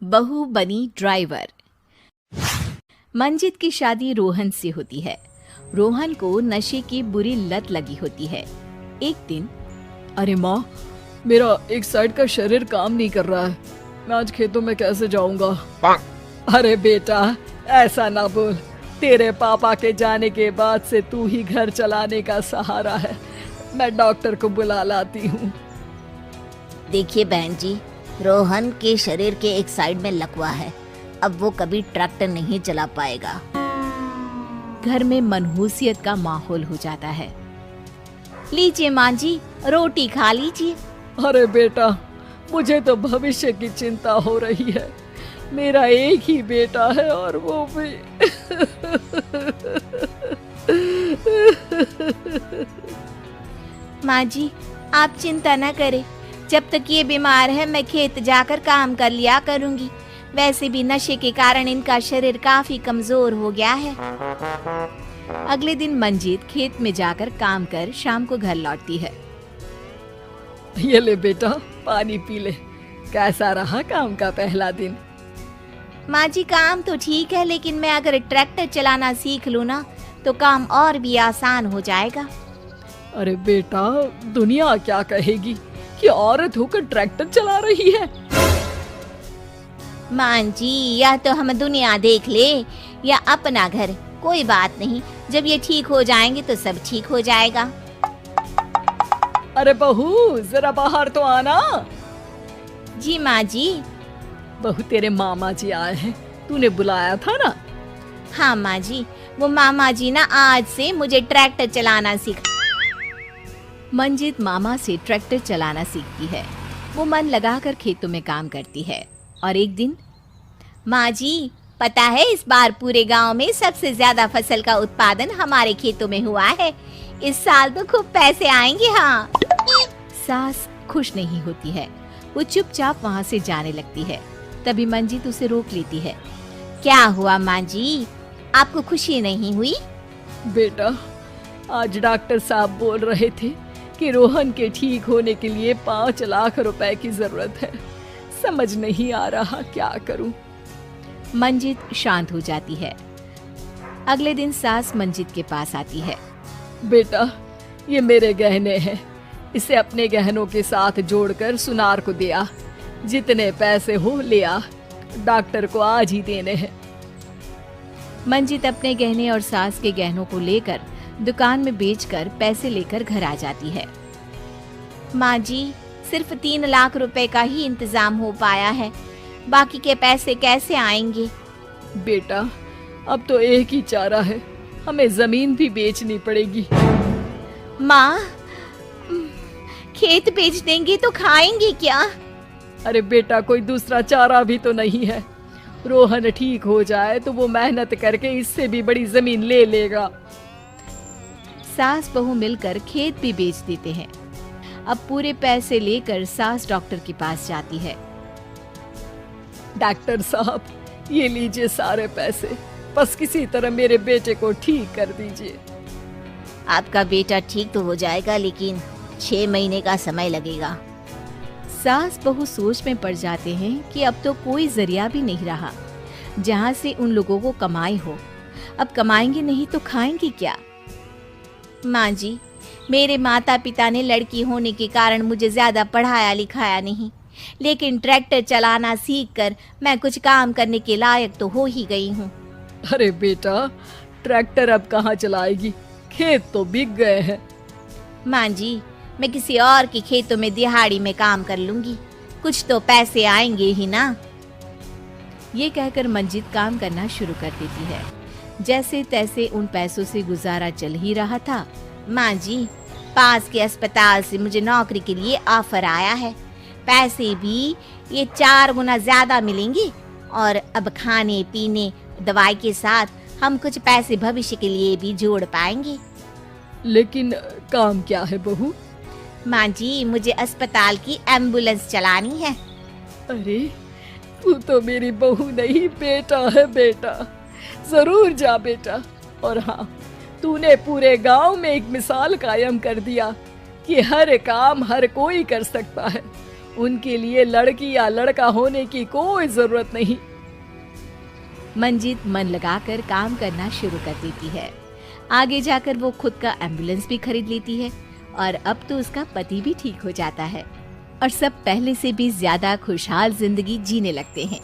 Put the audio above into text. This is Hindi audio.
बहू बनी ड्राइवर। मंजित की शादी रोहन से होती है। रोहन को नशे की बुरी लत लगी होती है। एक दिन, अरे माँ, मेरा एक साइड का शरीर काम नहीं कर रहा है। मैं आज खेतों में कैसे जाऊंगा? अरे बेटा, ऐसा ना बोल। तेरे पापा के जाने के बाद से तू ही घर चलाने का सहारा है। मैं डॉक्टर को बुला लाती हूँ। देखिए बहन जी, रोहन के शरीर के एक साइड में लकवा है। अब वो कभी ट्रैक्टर नहीं चला पाएगा। घर में मनहूसियत का माहौल हो जाता है। लीजिए माँ जी, रोटी खा लीजिए। अरे बेटा, मुझे तो भविष्य की चिंता हो रही है। मेरा एक ही बेटा है और वो भी माँ जी, आप चिंता न करें। जब तक ये बीमार है मैं खेत जाकर काम कर लिया करूंगी। वैसे भी नशे के कारण इनका शरीर काफी कमजोर हो गया है। अगले दिन मंजीत खेत में जाकर काम कर शाम को घर लौटती है। ये ले बेटा, पानी पी ले। कैसा रहा काम का पहला दिन? माँ जी, काम तो ठीक है, लेकिन मैं अगर ट्रैक्टर चलाना सीख लूँ ना तो काम और भी आसान हो जाएगा। अरे बेटा, दुनिया क्या कहेगी कि औरत होकर ट्रैक्टर चला रही है? माँ जी, या तो हम दुनिया देख ले या अपना घर, कोई बात नहीं। जब ये ठीक हो जाएंगे तो सब ठीक हो जाएगा। अरे बहू, जरा बाहर तो आना। जी माँ जी। बहू, तेरे मामा जी आए हैं, तूने बुलाया था ना? हाँ माँ जी, वो मामा जी ना आज से मुझे ट्रैक्टर चलाना सिखा। मंजित मामा से ट्रैक्टर चलाना सीखती है। वो मन लगाकर खेतों में काम करती है। और एक दिन, माँ जी, पता है इस बार पूरे गांव में सबसे ज्यादा फसल का उत्पादन हमारे खेतों में हुआ है। इस साल तो खूब पैसे आएंगे। हाँ। सास खुश नहीं होती है। वो चुपचाप वहाँ से जाने लगती है। तभी मंजित उसे रोक लेती है। क्या हुआ माँ जी, आपको खुशी नहीं हुई? बेटा, आज डॉक्टर साहब बोल रहे थे कि रोहन के ठीक होने के लिए 5 लाख रुपए की जरूरत है। समझ नहीं आ रहा क्या करूं। मंजित शांत हो जाती है। अगले दिन सास मंजित के पास आती है। बेटा, ये मेरे गहने हैं। इसे अपने गहनों के साथ जोड़कर सुनार को दिया। जितने पैसे हो ले आ, डॉक्टर को आज ही देने हैं। मंजित अपने गहने और सास के गहनों को लेकर दुकान में बेचकर पैसे लेकर घर आ जाती है। माँ जी, सिर्फ 3 लाख रुपए का ही इंतजाम हो पाया है। बाकी के पैसे कैसे आएंगे? बेटा, अब तो एक ही चारा है, हमें जमीन भी बेचनी पड़ेगी। माँ, खेत बेच देंगे तो खाएंगे क्या? अरे बेटा, कोई दूसरा चारा भी तो नहीं है। रोहन ठीक हो जाए तो वो मेहनत करके इससे भी बड़ी जमीन ले लेगा। सास बहू मिलकर खेत भी बेच देते हैं। अब पूरे पैसे लेकर सास डॉक्टर के पास जाती है। डॉक्टर साहब, ये लीजिए सारे पैसे, बस किसी तरह मेरे बेटे को ठीक कर दीजिए। आपका बेटा ठीक तो हो जाएगा, लेकिन 6 महीने का समय लगेगा। सास बहू सोच में पड़ जाते हैं कि अब तो कोई जरिया भी नहीं रहा जहाँ से उन लोगों को कमाई हो। अब कमाएंगे नहीं तो खाएंगे क्या? माँ जी, मेरे माता पिता ने लड़की होने के कारण मुझे ज्यादा पढ़ाया लिखाया नहीं, लेकिन ट्रैक्टर चलाना सीखकर मैं कुछ काम करने के लायक तो हो ही गई हूँ। अरे बेटा, ट्रैक्टर अब कहाँ चलाएगी? खेत तो बिक गए हैं। माँ जी, मैं किसी और के खेतों में दिहाड़ी में काम कर लूंगी, कुछ तो पैसे आएंगे ही ना। ये कहकर मंजित काम करना शुरू कर देती है। जैसे तैसे उन पैसों से गुजारा चल ही रहा था। माँ जी, पास के अस्पताल से मुझे नौकरी के लिए ऑफर आया है। पैसे भी ये 4 गुना ज्यादा मिलेंगे और अब खाने पीने दवाई के साथ हम कुछ पैसे भविष्य के लिए भी जोड़ पाएंगे। लेकिन काम क्या है बहू? माँ जी, मुझे अस्पताल की एम्बुलेंस चलानी है। अरे, तू तो मेरी बहू नहीं, बेटा है। बेटा, जरूर जा बेटा। और हाँ, तूने पूरे गांव में एक मिसाल कायम कर दिया कि हर काम हर कोई कर सकता है। उनके लिए लड़की या लड़का होने की कोई जरूरत नहीं। मंजित मन लगाकर काम करना शुरू कर देती है। आगे जाकर वो खुद का एम्बुलेंस भी खरीद लेती है और अब तो उसका पति भी ठीक हो जाता है और सब पहले से भी ज्यादा खुशहाल जिंदगी जीने लगते हैं।